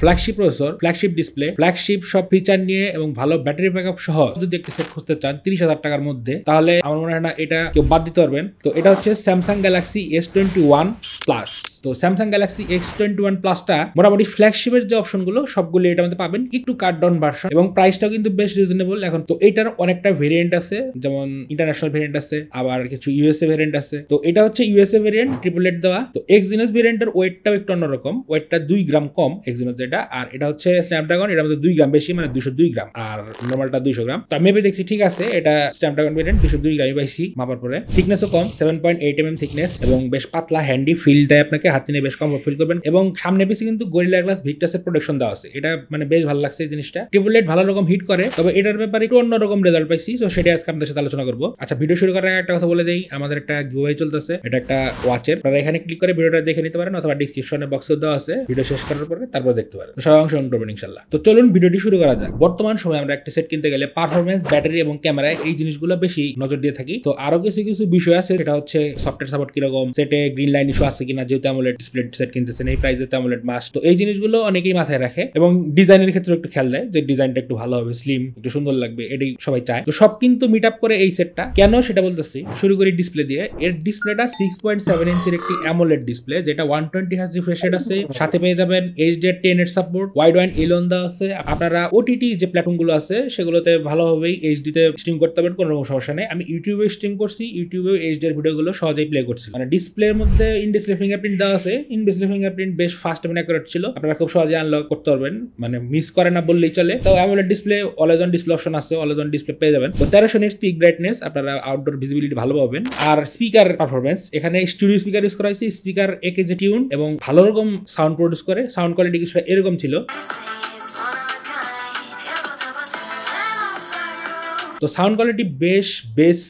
Flagship processor, flagship display, flagship সব feature নিয়ে এবং ভালো ব্যাটারি ব্যাকআপ সহ যদি একটা সেট খুঁজতে চান 30,000 টাকার মধ্যে, তাহলে আমার মনে হয় না এটা কেউ বাদ দিতে পারবেন। তো এটা হচ্ছে স্যামসাং গ্যালাক্সি S21 প্লাস। তো স্যামসাং গ্যালাক্সি S21 প্লাসটা মোটামুটি ফ্ল্যাগশিপের যে অপশনগুলো সবগুলো এটার মধ্যে পাবেন, একটু কাট ডাউন ভার্সন এবং প্রাইসটাও কিন্তু বেশ রিজনেবল এখন। তো এটার অনেকটা ভেরিয়েন্ট আছে, যেমন ইন্টারন্যাশনাল ভেরিয়েন্ট আছে, আবার কিছু ইউএসএ ভেরিয়েন্ট আছে। তো এটা হচ্ছে ইউএসএ ভেরিয়েন্ট, ট্রিপলেট দেওয়া। তো এক্সিনোস ভেরিয়েন্টের ওয়েটটাও একটু অন্যরকম, ওয়েটটা 2 গ্রাম কম এক্সিনোস যেটা, আর এটা হচ্ছে স্ন্যাপড্রাগন, এটার মধ্যে 2 গ্রাম বেশি, মানে 202 গ্রাম, আর নর্মালটা 200 গ্রাম। তো আমি দেখছি ঠিক আছে, এটা স্ন্যাপড্রাগন ভেরিয়েন্ট 202 গ্রামই পাইছি মাপার পরে। থিকনেসও কম, 7.8 mm থিকনেস এবং বেশ পাতলা, হ্যান্ডি ফিল দেয় আপনাকে, হাতে নিয়ে বেশ কমফোর্ট ফিল করবেন। এবং সামনে পিছে কিন্তু গরিলা গ্লাস ভিক্টাসের প্রোটেকশন দেওয়া আছে, এটা মানে বেশ ভালো লাগছে এই জিনিসটা। ট্রিপলেট ভালো রকম হিট করে, তবে এটার ব্যাপারে একটু অন্যরকম রেজাল্ট পাইছি, তো সেটা আজকে আপনাদের সাথে আলোচনা করবো। আচ্ছা, ভিডিও শুরু করার আগে একটা কথা বলে দেই, আমাদের একটা গিভওয়ে চলতেছে, এটা একটা ওয়াচের। আপনারা এখানে ক্লিক করে ভিডিওটা দেখে নিতে পারেন, অথবা ডিসক্রিপশনে বক্সে দেওয়া আছে, ভিডিও শেষ করার পরে তারপর দেখতে পারেন। সবাই অংশগ্রহণ করবেন ইনশাআল্লাহ। তো চলুন ভিডিওটি শুরু করা যাক। বর্তমান সময়ে আমরা একটা সেট কিনতে গেলে পারফরমেন্স, ব্যাটারি এবং ক্যামেরায় এই জিনিসগুলো বেশি নজর দিয়ে থাকি। তো আরো কিছু কিছু বিষয় আছে, সেটা হচ্ছে সফটওয়্যার সাপোর্ট কিরকম, সেটে গ্রিন লাইন ইস্যু আছে কিনা, যেহেতু অ্যামোলেড ডিসপ্লে সেট কিনতেছেন, এই প্রাইসে অ্যামোলেড মাস্ট। তো এই জিনিসগুলো অনেকেই মাথায় রাখে এবং ডিজাইনের ক্ষেত্রে একটু খেয়াল দেয় যে ডিজাইনটা একটু ভালো হবে, স্লিম, একটু সুন্দর লাগবে, এটাই সবাই চায়। তো সব কিন্তু মিট আপ করে এই সেটটা কেন সেটা বলতেছি। শুরু করি ডিসপ্লে দিয়ে। এর ডিসপ্লেটা 6.7 ইঞ্চের একটি অ্যামোলেড ডিসপ্লে, যেটা 120 হার্জ রিফ্রেশ রেট আছে, সাথে পেয়ে যাবেন HDR10 এর সাপোর্ট, ওয়াইড ওয়ান এলন দেওয়া আছে। আপনারা ওটিটি যে প্ল্যাটফর্মগুলো আছে সেগুলোতে ভালোভাবেই এইচডি তে স্ট্রিম করতে পারবেন, কোনো রকম সমস্যা নেই। আমি ইউটিউবে স্ট্রিম করছি, ইউটিউবে এইচডিআর ভিডিওগুলো সহজেই প্লে করছি। মানে ডিসপ্লের মধ্যে ইন ডিসপ্লে ফিঙ্গারপ্রিন্ট দেওয়া আছে, ইন ডিসপ্লে ফিঙ্গারপ্রিন্ট বেশ ফাস্ট এবং অ্যাকুরেট ছিল, আপনারা খুব সহজে আনলক করতে পারবেন, মানে মিস করে না বললেই চলে। তো AMOLED display, always on display option আছে, অলওয়েজ অন ডিসপ্লে পেয়ে যাবেন। তো 1300 নিটস পিক ব্রাইটনেস, আপনারা আউটডোর ভিজিবিলিটি ভালো পাবেন। আর স্পিকার পারফরমেন্স, এখানে স্টুডিও স্পিকার ইউজ করা হয়েছে, স্পিকার একেজে টিউন এবং ভালো রকম সাউন্ড প্রডিউস করে। সাউন্ড কোয়ালিটি কিছুটা এরকম ছিল। তো সাউন্ড কোয়ালিটি বেশ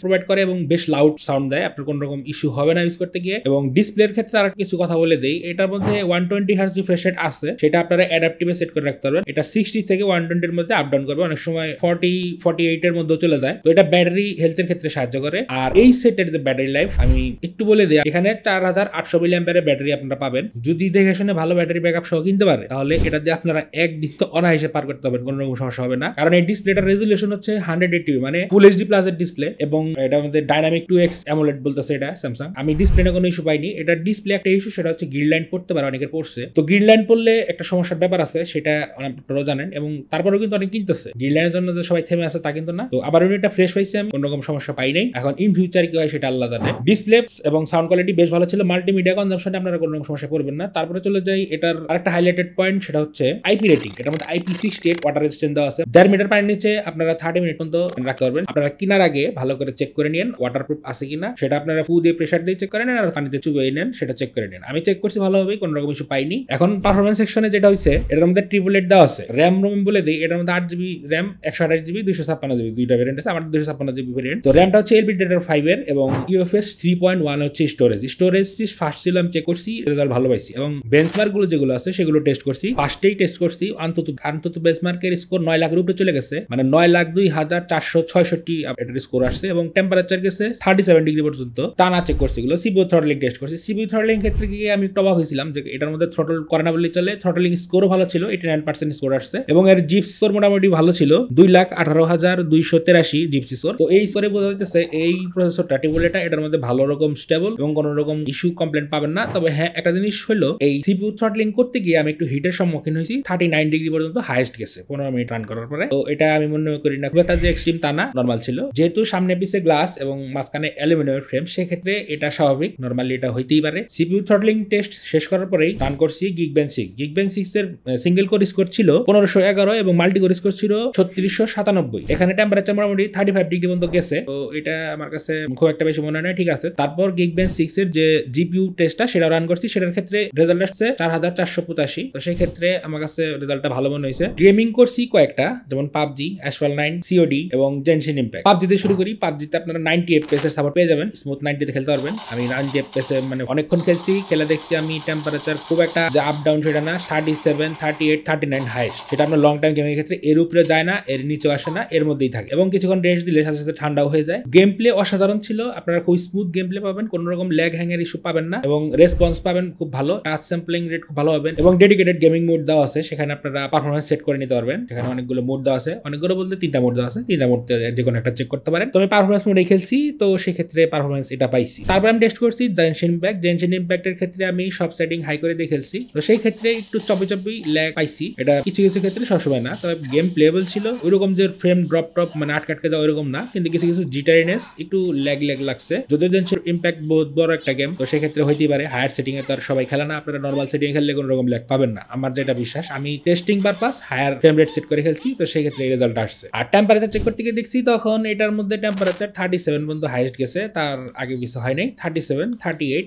প্রোভাইড করে এবং বেশ লাউড সাউন্ড দেয়, আপনার কোনো রকম ইস্যু হবে না ইউজ করতে গিয়ে। এবং ডিসপ্লের ক্ষেত্রে আর কিছু কথা বলে দেই, এটার মধ্যে 120 হার্জ রিফ্রেশ রেট আছে, সেটা আপনারা অ্যাডাপটিভে সেট করে রাখতে পারবেন। এটা 60 থেকে 120 এর মধ্যে আপ ডাউন করবে, অনেক সময় 48 এর মধ্যে চলে যায়। তো এটা ব্যাটারি হেলথের ক্ষেত্রে সাহায্য করে। আর এই সেটের যে ব্যাটারি লাইফ আমি একটু বলে দিই, এখানে 4800 মিলিঅ্যাম্পিয়ারের ব্যাটারি আপনারা পাবেন। যদি দেখে শুনে ভালো ব্যাটারি ব্যাকআপ সহ কিনতে পারে, তাহলে এটা দিয়ে আপনারা একদিন তো অনায়াসে পার করতে পারবেন, কোনো রকম সমস্যা হবে না। কারণ এই ডিসপ্লেটার রেজুলেশন হচ্ছে 180, মানে ফুল এইচডি প্লাস এর ডিসপ্লে, এবং এটা আমাদের ডাইনামিক 2x অ্যামোলেড বলতেছে এটা স্যামসাং। আমি ডিসপ্লেটা কোনো ইস্যু পাইনি। এটা ডিসপ্লে একটা ইস্যু, সেটা হচ্ছে গ্রিন লাইন পড়তে পারে, অনেকের পড়ছে। তো গ্রিন লাইন পড়লে একটা সমস্যার ব্যাপার আছে, সেটা আপনারাও জানেন, এবং তারপরেও কিন্তু অনেক কিনতেছে। গ্রিন লাইনের জন্য যে সবাই থেমে আছে তা কিন্তু না। তো আবার এটা ফ্রেশ পাইছি, আমি কোনো রকম সমস্যা পাই নাই। এখন ইন ফিউচার কি হয় সেটা আল্লাহ জানে। ডিসপ্লে এবং সাউন্ড কোয়ালিটি বেশ ভালো ছিল, মাল্টিমিডিয়া কনজাম্পশনে আপনারা কোনো রকম সমস্যা পড়বেন না। তারপরে চলে যাই এটার আরেকটা হাইলাইটেড পয়েন্ট, সেটা হচ্ছে আইপি রেটিং। এটার মধ্যে IP68 ওয়াটার রেজিস্ট্যান্ট দেওয়া আছে। 1.5 মিটার পানির নিচে আপনারা 30 মিনিট পর্যন্ত রাখতে পারবেন। আপনারা কেনার আগে ভালো করে চেক করে নিন ওয়াটারপ্রুফ আছে কিনা, সেটা আপনারা ফু দিয়ে প্রেসার দিয়ে চেক করে নেন, আর পানিতে চুবিয়ে নেন, সেটা চেক করে নেন। আমি চেক করছি ভালোভাবেই, কোনো রকম ইস্যু পাইনি। এখন পারফরমেন্স সেকশনে যেটা হইছে, এটার মধ্যে ট্রিপলেট দেওয়া আছে। র্যাম রোম বলে দিই, এটার মধ্যে 8GB র্যাম, 128GB, 256GB, দুইটা ভেরিয়েন্ট আছে। আমার 256GB ভেরিয়েন্ট। তো র্যামটা হচ্ছে LPDDR5 এর, এবং UFS 3.1 হচ্ছে স্টোরেজ ফাস্ট ছিল, আমি চেক করছি, রেজাল্ট ভালো পাইছি। এবং বেঞ্চমার্ক গুলো যেগুলো আছে সেগুলো টেস্ট করছি, ফার্স্টেই টেস্ট করছি। অন্তত বেঞ্চমার্কের স্কোর 9 লাখের উপরে চলে গেছে, মানে 9,02,466 এটার স্কোর আসছে। এবং টেম্পারেচার গেছে 37 ডিগ্রি পর্যন্ত, টানা চেক করছি এগুলো। সিপিইউ থ্রটলিং টেস্ট করছি। সিপিইউ থ্রটলিং ক্ষেত্রে গিয়ে আমি একটু অবাক হয়েছিলাম যে এটার মধ্যে থ্রটল করে না বললেই চলে। থ্রটলিং স্কোরও ভালো ছিল, 89% স্কোর আসছে, এবং এর জিপস স্কোর মোটামুটি ভালো ছিল, 2,18,283 জিপসি স্কোর। তো এই স্কোরে বোঝা যাচ্ছে এই প্রসেসরটা, টিবুলেটা, এটার মধ্যে ভালো রকম স্টেবল এবং কোনো রকম ইস্যু কমপ্লেন পাবেন না। তবে হ্যাঁ, একটা জিনিস হলো, এই সিপিইউ থ্রটলিং করতে গিয়ে আমি একটু হিটের সম্মুখীন হয়েছি। 39 ডিগ্রি পর্যন্ত হাইয়েস্ট গেছে 15 মিনিট রান করার পরে। তো এটা আমি মনে করি না খুব একটা যে এক্সট্রিম, তা না, নর্মাল ছিল। যেহেতু সামনে পিছে গ্লাস এবং মাঝখানে অ্যালুমিনিয়ামের ফ্রেম, সেক্ষেত্রে এটা স্বাভাবিক, নরমালি এটা হইতেই পারে। সিপিইউ থ্রটলিং টেস্ট শেষ করার পরেই রান করছি Geekbench 6। Geekbench 6 এর সিঙ্গেল কোর স্কোর ছিল 1511 এবং মাল্টি কোর স্কোর ছিল 3697। এখানে টেম্পারেচার মোটামুটি 35 ডিগ্রি পর্যন্ত গেছে। তো এটা আমার কাছে খুব একটা বেশি মনে হয় না, ঠিক আছে। তারপর Geekbench 6 এর যে জিপিইউ টেস্টটা সেটা রান করছি, সেটার ক্ষেত্রে রেজাল্ট আসছে 4485। তো সেই ক্ষেত্রে আমার কাছে রেজাল্টটা ভালো মনে হয়েছে। গেমিং করছি কয়েকটা, যেমন PUBG, Asphalt 9, COD এবং জেনশিন ইম্প্যাক্ট। পাবজিতে শুরু করি। পাবজিতে আপনারা 90 FPS এর সাপোর্ট পেয়ে যাবেন, স্মুথ 90 তে খেলতে পারবেন। আমি 90 FPS এ মানে অনেকক্ষণ খেলছি, খেলে দেখছি আমি টেম্পারেচার খুব একটা যে আপ ডাউন সেটা না, 37, 38, 39 হাইস্ট, সেটা আপনার লং টাইম গেমিং এর ক্ষেত্রে এর উপরে যায় না, এর নিচেও আসে না, এর মধ্যেই থাকে এবং কিছুক্ষণ রেস্ট দিলে সাথে সাথে ঠান্ডাও হয়ে যায়। গেম প্লে অসাধারণ ছিল, আপনারা খুব স্মুথ গেম প্লে পাবেন, কোনো রকম ল্যাগ হ্যাংয়ের ইস্যু পাবেন না এবং রেসপন্স পাবেন খুব ভালো, টাচ স্যাম্পলিং রেট খুব ভালো পাবেন এবং ডেডিকেটেড গেমিং মোড দেওয়া আছে, সেখানে আপনারা পারফরমেন্স সেট করে নিতে পারবেন। সেখানে অনেকগুলো মোড দেওয়া আছে, অনেকগুলো বলতে 3টা মোড দেওয়া আছে, 3টা মোড যে কোনো একটা চেক করতে পারেন। তো আমি পারফরমেন্স মোডে খেলছি, তো সেক্ষেত্রে পারফরমেন্স এটা পাইছি। তারপর আমি টেস্ট করছি জেনশিন ইম্প্যাক্টের ক্ষেত্রে আমি সব সেটিং হাই করে দিয়ে খেলছি, তো সেই ক্ষেত্রে একটু চপি ল্যাগ পাইছি, এটা কিছু কিছু ক্ষেত্রে সবসময় না, তবে গেম প্লেবল ছিল, ওইরকম যে ফ্রেম ড্রপ মানে আটকে যাওয়া ওইরকম না, কিন্তু কিছু কিছু জিটারিনেস একটু ল্যাগ লাগছে। যদিও জেনশিন ইম্প্যাক্ট বহুত বড় একটা গেম, তো সেক্ষেত্রে হইতেই পারে। হায়ার সেটিং এ তো আর সবাই খেলে না, আপনারা নর্মাল সেটিং এ খেললে কোনো রকম ল্যাগ পাবেন না, আমার যেটা বিশ্বাস। আমি testing purpose higher frame rate set করে খেলছি, তো সেই ক্ষেত্রে এই রেজাল্ট আসছে। আর টেম্পারেচার চেক করতে গিয়ে দেখছি তখন এটার মধ্যে টেম্পারেচার 37 পর্যন্ত হাইস্ট গেছে, তার আগে কিছু হয় নাই। 37, 38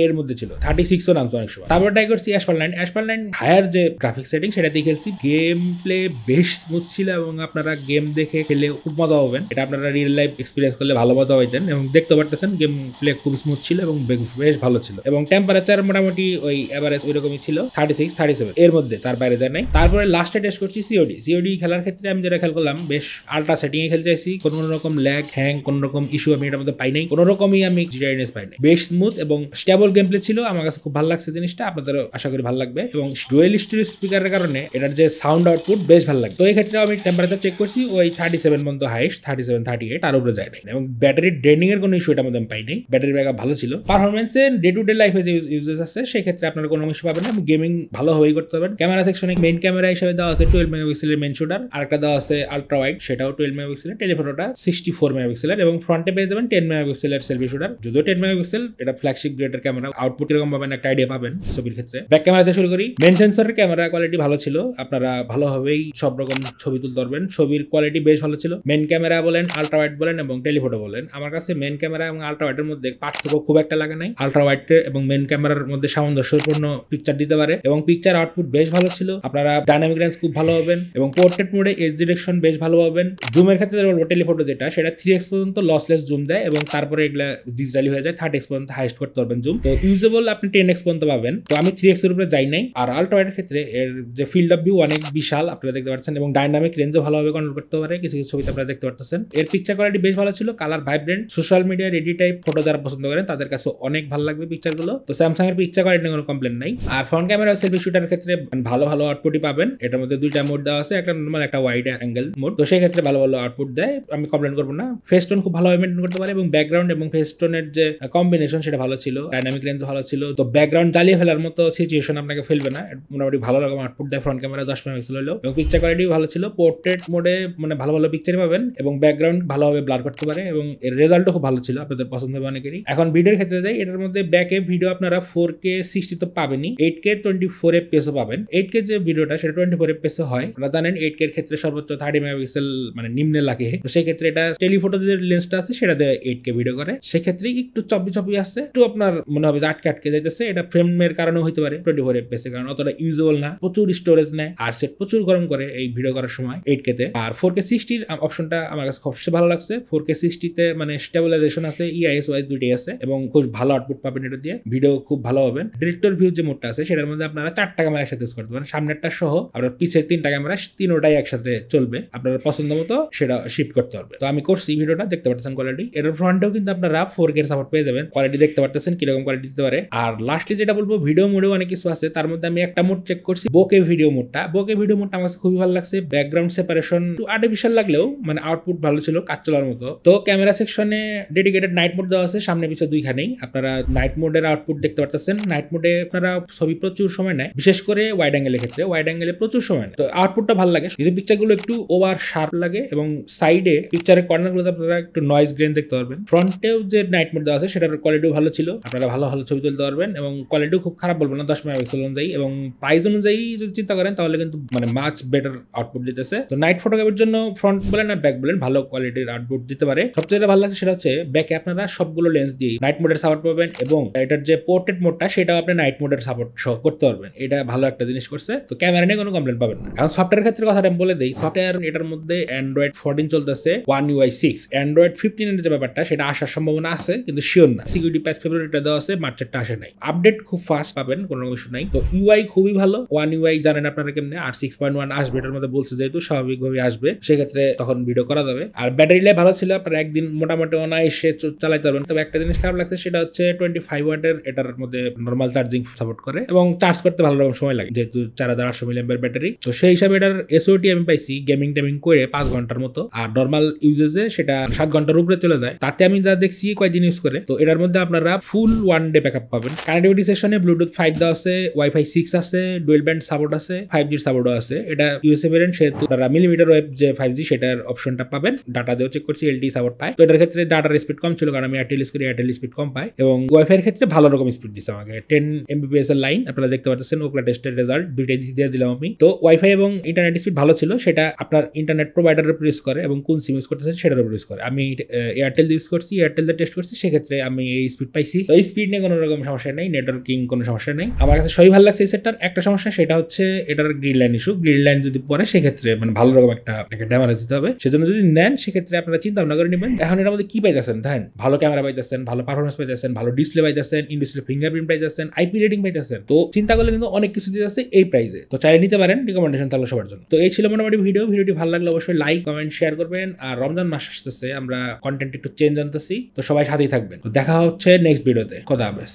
এর মধ্যে ছিল, 36 ও নামছে অনেক সময়। তারপর ট্রাই করছি অ্যাসপাল্ট 9 হায়ার যে গ্রাফিক সেটিং সেটা দিয়ে খেলছি, গেম প্লে বেশ স্মুথ ছিল এবং আপনারা গেম দেখে খেলে খুব মজা পাবেন। এটা আপনারা রিয়েল লাইফ এক্সপিরিয়েন্স করলে ভালো মজা পাইতেন এবং দেখতে পারতেছেন গেম প্লে খুব স্মুথ ছিল এবং বেশ ভালো ছিল এবং টেম্পারেচার মোটামুটি ওই এভারেজ ওই রকমই ছিল, 36, 37 এর মধ্যে, তার বাইরে যায় নাই। তারপরে লাস্টে টেস্ট করছি সিওডি খেলার ক্ষেত্রে আমি যেটা খেয়াল করলাম, বেশ আল্ট্রা সেটিং এ খেলতে চাইছি, কোনো রকম ল্যাগ হ্যাং কোনো রকম ইস্যু আমি এটার মধ্যে পাই নাই, কোনো রকমই আমি জিটারিনেস পাই নাই, বেশ স্মুথ এবং স্টেবল গেম প্লে ছিল। আমার কাছে খুব ভালো লাগছে জিনিসটা, আপনাদেরও আশা করি ভালো লাগবে এবং ডুয়েল স্টিরিও স্পিকারের কারণে এটার যে সাউন্ড আউটপুট বেশ ভালো লাগে। তো এই ক্ষেত্রে আমি টেম্পারেচার চেক করছি, ওই 37 পর্যন্ত হাইস্ট, 37, 38 তার উপরে যায় নাই এবং ব্যাটারি ড্রেনিং এর কোনো ইস্যু এটার মধ্যে আমি পাই নাই, ব্যাটারি ব্যাকআপ ভালো ছিল। পারফরমেন্সে ডে টু ডে লাইফে যে ইউজেস আছে সেক্ষেত্রে আপনারা কোনো ইস্যু পাবেন না, গেমিং ভালোভাবেই করতে পারবেন। ক্যামেরা সেকশনে মেইন ক্যামেরা হিসেবে দেওয়া আছে 12 মেগাপিক্সেলের মেইন শুটার, আর একটা দেওয়া আছে আলট্রা ওয়াইড, সেটাও 12 মেগাপিক্সেলের, টেলিফোটোটা 64 মেগাপিক্সেলের এবং ফ্রন্টে পেয়ে যাবেন 10 মেগাপিক্সেলের সেলফি শুটার। যদিও 10 মেগাপিক্সেল এটা ফ্ল্যাগশিপ গ্রেডের ক্যামেরা, আউটপুট এরকম পাবেন একটা আইডিয়া পাবেন ছবির ক্ষেত্রে। ব্যাক ক্যামেরাতে শুরু করি, মেইন সেন্সরের ক্যামেরা কোয়ালিটি ভালো ছিল, আপনারা ভালোভাবেই সব রকম ছবি তুলতে পারবেন, ছবির কোয়ালিটি বেশ ভালো ছিল। মেইন ক্যামেরা বলেন, আলট্রা ওয়াইড বলেন এবং টেলিফোটো বলেন, আমার কাছে মেইন ক্যামেরা এবং আলট্রা ওয়াইডের মধ্যে পার্থক্য খুব একটা লাগে নাই। আলট্রা ওয়াইড এবং মেইন ক্যামেরার মধ্যে সামঞ্জস্যপূর্ণ পিকচার দিতে পারে এবং পিকচার আউটপুট বেশ ভালো ছিল। আপনারা ডাইনামিক রেঞ্জ খুব ভালো পাবেন এবং পোর্ট্রেট মোডে এজ ডিরেকশন বেশ ভালো পাবেন। জুমের ক্ষেত্রে বলবো টেলিফোটো যেটা, সেটা 3x পর্যন্ত লসলেস জুম দেয় এবং তারপরে এগুলা ডিজিটালি হয়ে যায়, 30x পর্যন্ত হাইস্ট করতে পারবেন জুম, তো ইউজেবল আপনি 10x পর্যন্ত পাবেন। তো আমি 3x এর উপরে যাই নাই। আর আলট্রা ওয়াইডের ক্ষেত্রে এর যে ফিল্ড অফ ভিউ অনেক বিশাল, আপনারা দেখতে পাচ্ছেন এবং ডাইনামিক রেঞ্জও ভালোভাবে কন্ট্রোল করতে পারে, কিছু কিছু ছবিতে আপনারা দেখতে পাচ্ছেন। এর পিকচার কোয়ালিটি বেশ ভালো ছিল, colour vibrant, social media ready type photo যারা পছন্দ করেন তাদের কাছে অনেক ভালো লাগবে পিকচারগুলো। তো স্যামসাং এর পিকচার কোয়ালিটি কোনো কমপ্লেন নাই। আর ফ্রন্ট ক্যামেরা সেলফি শুটার ক্ষেত্রে ভালো আউটপুটই পাবেন, এটার মধ্যে 2টা মোড দেওয়া আছে, একটা নরমাল একটা ওয়াইড অ্যাঙ্গেল মোড, তো সেই ক্ষেত্রে ভালো আউটপুট দেয়, আমি কমপ্লেন করবো না। ফেস্টোন খুব ভালোভাবে মেনটেন করতে পারে এবং ব্যাকগ্রাউন্ড এবং ফেস্টোনের যে কম্বিনেশন সেটা ভালো ছিল, ডাইনামিক রেঞ্জ ভালো ছিল, তো ব্যাকগ্রাউন্ড জ্বালিয়ে ফেলার মতো সিচুয়েশন আপনাকে ফেলবে না, মোটামুটি ভালো রকম আউটপুট দেয় ফ্রন্ট ক্যামেরা 10 মেগাপিক্সেল হলো এবং পিকচার কোয়ালিটি ভালো ছিল। পোর্ট্রেট মোডে মানে ভালো পিকচার পাবেন এবং ব্যাকগ্রাউন্ড ভালোভাবে ব্লার করতে পারে এবং এর রেজাল্টও খুব ভালো ছিল, আপনাদের পছন্দ হবে অনেকেরই। এখন ভিডিওর ক্ষেত্রে যাই, এটার মধ্যে ব্যাকে ভিডিও আপনারা 4K 60 তো পাবেনই, 8K 24 FPS ও পাবেন। 8K যে ভিডিওটা সেটা 24 FPS হয়, আপনারা জানেন 8K এর ক্ষেত্রে সর্বোচ্চ 30 মেগাপিক্সেল মানে নিম্নে লাগে, তো সেই ক্ষেত্রে এটা টেলিফোটো যে লেন্সটা আছে সেটা দিয়ে 8K ভিডিও করে, সেক্ষেত্রে একটু চপি আসছে, একটু আপনার মনে হবে যে আটকে যাইতেছে, এটা ফ্রেমের কারণে হইতে পারে 24 FPS এর কারণে, অতটা ইউজেবল না, প্রচুর স্টোরেজ নেয় আর সেট প্রচুর গরম করে এই ভিডিও করার সময় 8K তে। আর 4K 60 অপশনটা আমার কাছে সবচেয়ে ভালো লাগছে, 4K 60 তে মানে স্টেবিলাইজেশন আছে, EIS ওয়াইজ দুইটাই আছে এবং খুব ভালো আউটপুট পাবেন এটা দিয়ে, ভিডিও খুব ভালো পাবেন। ডিরেক্টর ভিউ যে মোডটা আছে সেটার মধ্যে আপনারা 4টা ক্যামেরা একসাথে ইউজ করতে পারেন, সামনেরটা সহ আপনার পিছের 3টা ক্যামেরা, তিনোটাই একসাথে চলবে, আপনার পছন্দ মতো সেটা শিফট করতে পারবে। তো আমি করছি ভিডিওটা, দেখতে পাচ্ছেন কোয়ালিটি, এর ফ্রন্টেও কিন্তু আপনারা 4K এর সাপোর্ট পেয়ে যাবেন, কোয়ালিটি দেখতে পাচ্ছেন কিরকম কোয়ালিটি দিতে পারে। আর লাস্টলি যেটা বলবো, ভিডিও মোডেও অনেক কিছু আছে, তার মধ্যে আমি একটা মোড চেক করছি, বোকে ভিডিও মোডটা আমার কাছে খুবই ভালো লাগছে, ব্যাকগ্রাউন্ড সেপারেশন একটু আর্টিফিশিয়াল লাগলেও মানে আউটপুট ভালো ছিল, কাজ চলার মতো। তো ক্যামেরা সেকশনে ডেডিকেটেড নাইট মোড দেওয়া আছে, সামনে পিছে দুইখানেই আপনারা নাইট মোডের আউটপুট দেখতে পাচ্ছেন। নাইট মোডে আপনারা ছবি প্রচুর সময় নেয়, বিশেষ করে ওয়াইড অ্যাঙ্গেলের ক্ষেত্রে, ওয়াইড অ্যাঙ্গেলে প্রচুর সময় নেয়, তো আউটপুটটা ভালো লাগে, যদি পিকচারগুলো একটু ওভার শার্প লাগে এবং সাইডে পিকচারের কর্নারগুলোতে আপনারা একটু নয়েজ গ্রেন দেখতে পারবেন। ফ্রন্টেও যে নাইট মোড দেওয়া আছে সেটার কোয়ালিটিও ভালো ছিল, আপনারা ভালো ছবি তুলতে পারবেন এবং কোয়ালিটিও খুব খারাপ বলবো না, 10 মেগাপিক্সেল অনুযায়ী এবং প্রাইস অনুযায়ী যদি চিন্তা করেন তাহলে কিন্তু মানে মাচ বেটার আউটপুট দিতেছে। তো নাইট ফটোগ্রাফির জন্য ফ্রন্ট বলেন আর ব্যাক বলেন ভালো কোয়ালিটির আউটপুট দিতে পারে। সবচেয়ে ভালো লাগছে সেটা হচ্ছে ব্যাকে আপনারা সবগুলো লেন্স দিয়ে নাইট মোডের সাপোর্ট পাবেন এবং এটার যে পোর্ট্রেট মোডটা সেটাও আপনি নাইট মোডের সাপোর্ট সহ করতে পারবেন, এটা ভালো একটা জিনিস করছে। তো ক্যামেরা নিয়ে কোনো কমপ্লেন পাবেন না। এখন সফটওয়্যার ক্ষেত্রে কথা আমি বলে দিই, সফটওয়্যার এটার মধ্যে অ্যান্ড্রয়েড 14 চলতেছে One UI 6। অ্যান্ড্রয়েড 15 এর যে ব্যাপারটা সেটা আসার সম্ভাবনা আছে কিন্তু শিওর না। সিকিউরিটি প্যাচ ফেব্রুয়ারিটা দেওয়া আছে, মার্চেরটা আসে নাই। আপডেট খুব ফাস্ট পাবেন, কোনো ইস্যু নাই। তো ইউআই খুবই ভালো। One UI জানেন আপনারা কেমনে, আর 6.1 আসবে এটার মধ্যে বলছে, যেহেতু স্বাভাবিকভাবে আসবে, সেক্ষেত্রে তখন ভিডিও করা যাবে। আর ব্যাটারি লাইফ ভালো ছিল, আপনারা একদিন মোটামুটি অনায়াসে চালাইতে পারবেন। তবে একটা জিনিস খারাপ লাগছে, সেটা হচ্ছে 25 ওয়াটের এটার মধ্যে নর্মাল চার্জিং সাপোর্ট করে এবং চার্জ করতে ভালো রকম সময় লাগে, যেহেতু 4800 mAh ব্যাটারি। তো সেই হিসাবে এটার এসওটি আমি পাইছি গেমিং টেমিং করে 5 ঘন্টার মতো, আর নর্মাল ইউজেসে সেটা 7 ঘন্টার উপরে চলে যায়। তাতে আমি যা দেখছি কয়েকদিন ইউজ করে, তো এটার মধ্যে আপনারা ফুল 1 ডে ব্যাকআপ পাবেন। কানেক্টিভিটি সেকশনে ব্লুটুথ 5 দেওয়া আছে, ওয়াইফাই 6 আছে, ডুয়েল ব্যান্ড সাপোর্ট আছে, 5G সাপোর্টও আছে। এটা ইউএসএ ভেরিয়েন্ট, সেহেতু আপনারা মিলিমিটার ওয়েভ যে 5G সেটার অপশনটা পাবেন। ডাটা দিয়েও চেক করছি, LTE সাপোর্ট পায়। তো এটার ক্ষেত্রে ডাটার স্পিড কম ছিল, কারণ আমি এয়ারটেল ইউজ করি, এয়ারটেল স্পিড কম পায়। এবং ওয়াইফাই এর ক্ষেত্রে ভালো রকম স্পিড দিচ্ছে আমাকে, 10 Mbps এর লাইন আপনারা দেখতে পাচ্ছেন। ওকলা টেস্টের রেজাল্ট দুইটাই দিয়ে দিলাম আমি। তো ওয়াইফাই এবং ইন্টারনেট স্পিড ভালো ছিল, সেটা আপনার ইন্টারনেট প্রোভাইডারের উপর ইউজ করে এবং কোন সিম ইউজ করতেছেন সেটার উপর ইউজ করে। আমি এয়ারটেল ইউজ করছি, এয়ারটেল দিয়ে টেস্ট করছি, সেক্ষেত্রে আমি এই স্পিড পাইছি। তো এই স্পিড নিয়ে কোনো রকম সমস্যা নেই, নেটওয়ার্কিং কোনো সমস্যা নেই। আমার কাছে সবই ভালো লাগছে। এই সেটটার একটা সমস্যা, সেটা হচ্ছে এটার grid line issue. Grid line যদি পরে সেক্ষেত্রে মানে ভালো রকম একটা ড্যামেজ দিতে হবে। সেজন্য যদি নেন সেক্ষেত্রে আপনারা চিন্তা ভাবনা করে নেবেন। এখন এর মধ্যে কি পাইতেছেন দেখেন, ভালো ক্যামেরা পাইতেছেন, ভালো পারফরমেন্স পাইতেছেন, ভালো ডিসপ্লে পাইতেছেন, ইন ডিসপ্লে ফিঙ্গারপ্রিন্ট পাইতেছেন, IP রেটিং পাইতেছেন। তো চিন্তা করলে কিন্তু অনেক কিছু দিয়ে আছে এই প্রাইসে। তো চাইলে নিতে পারেন, রিকমেন্ডেশন থাকলো সবার জন্য। তো এই ছিল মোটামুটি ভিডিওটি ভালো লাগলে অবশ্যই লাইক কমেন্ট শেয়ার করবেন। আর রমজান মাস আসতেছে, আমরা কন্টেন্ট একটু চেঞ্জ আনতেছি, তো সবাই সাথেই থাকবেন। তো দেখা হচ্ছে নেক্সট ভিডিওতে। খোদা হাফেজ।